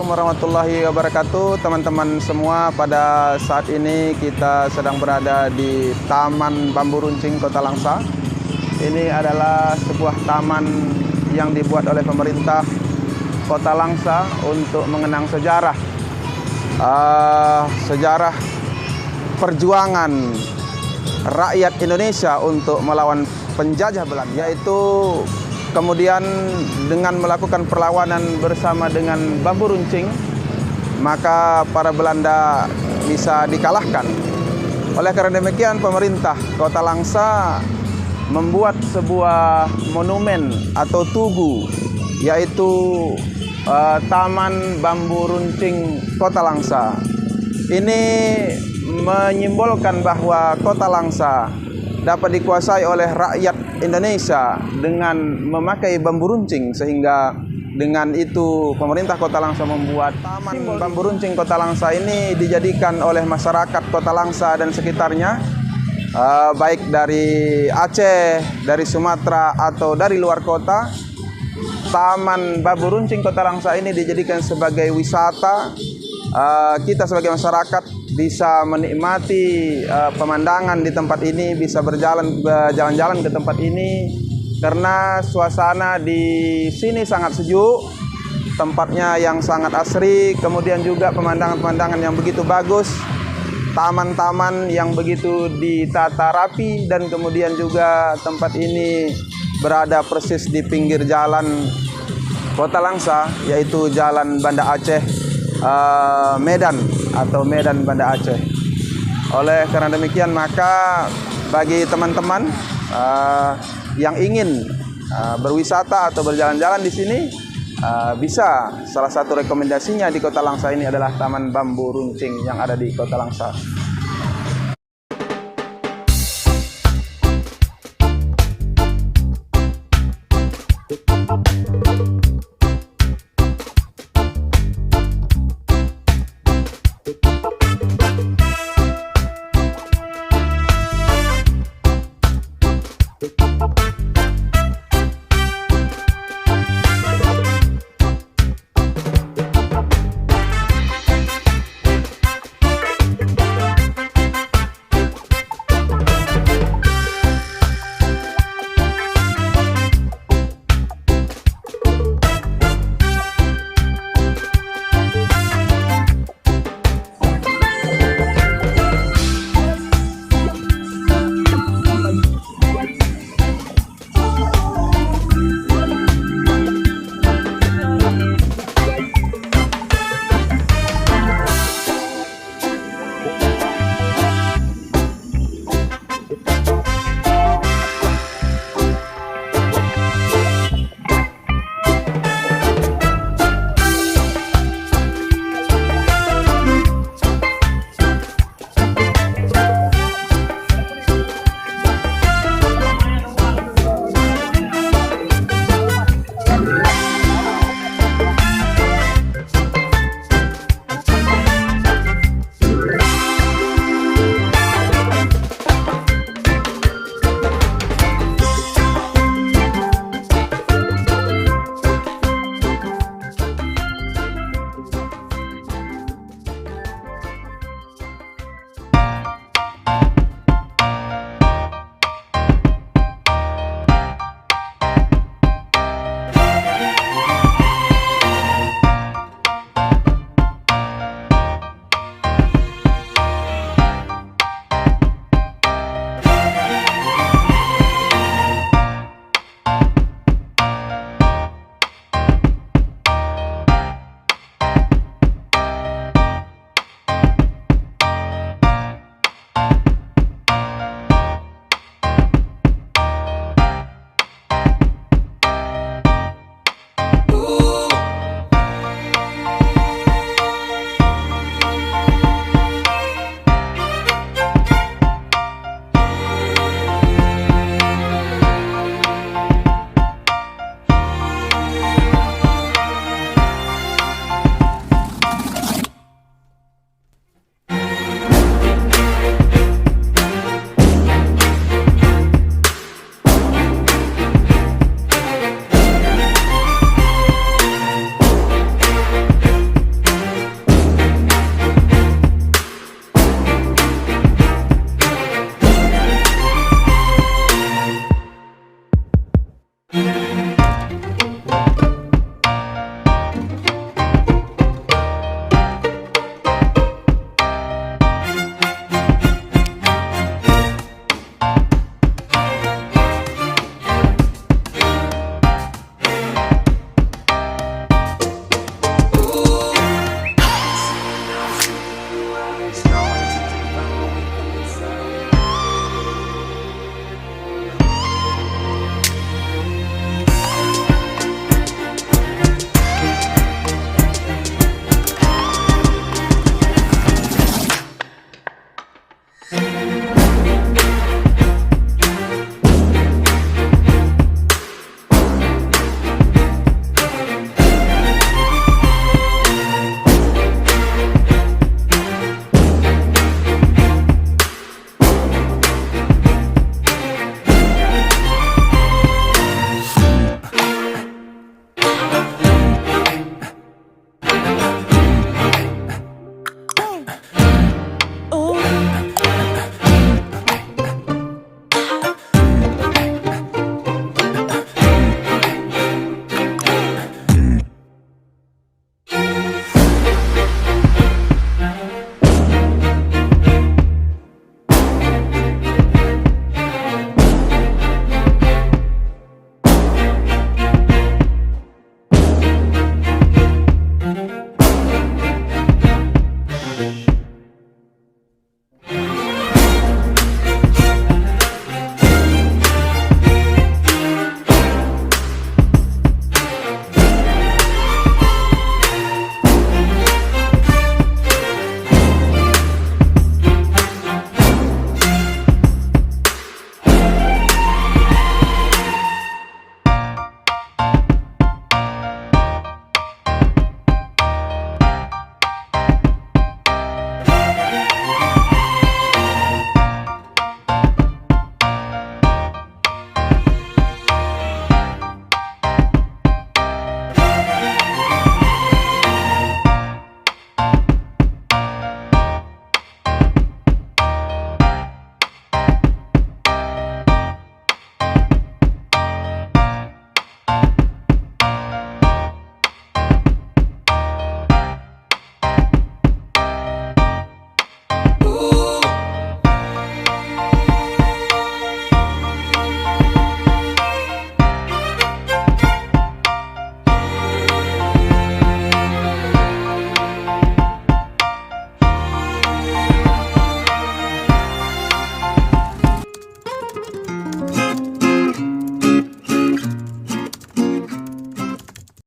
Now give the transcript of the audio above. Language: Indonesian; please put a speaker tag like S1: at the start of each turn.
S1: Assalamualaikum warahmatullahi wabarakatuh. Teman-teman semua, pada saat ini kita sedang berada di Taman Bambu Runcing Kota Langsa. Ini adalah sebuah taman yang dibuat oleh pemerintah Kota Langsa untuk mengenang sejarah perjuangan rakyat Indonesia untuk melawan penjajah Belanda, yaitu kemudian dengan melakukan perlawanan bersama dengan bambu runcing, maka para Belanda bisa dikalahkan. Oleh karena demikian, pemerintah Kota Langsa membuat sebuah monumen atau tugu, yaitu Taman Bambu Runcing Kota Langsa. Ini menyimbolkan bahwa Kota Langsa dapat dikuasai oleh rakyat Indonesia dengan memakai bambu runcing, sehingga dengan itu pemerintah Kota Langsa membuat Taman Bambu Runcing Kota Langsa ini dijadikan oleh masyarakat Kota Langsa dan sekitarnya, baik dari Aceh, dari Sumatera atau dari luar kota. Taman Bambu Runcing Kota Langsa ini dijadikan sebagai wisata. Kita sebagai masyarakat bisa menikmati pemandangan di tempat ini, bisa berjalan-jalan ke tempat ini, karena suasana di sini sangat sejuk, tempatnya yang sangat asri, kemudian juga pemandangan-pemandangan yang begitu bagus, taman-taman yang begitu ditata rapi, dan kemudian juga tempat ini berada persis di pinggir jalan Kota Langsa, yaitu Jalan Banda Aceh Medan atau Medan Banda Aceh. Oleh karena demikian, maka bagi teman-teman yang ingin berwisata atau berjalan-jalan di sini, bisa, salah satu rekomendasinya di Kota Langsa ini adalah Taman Bambu Runcing yang ada di Kota Langsa.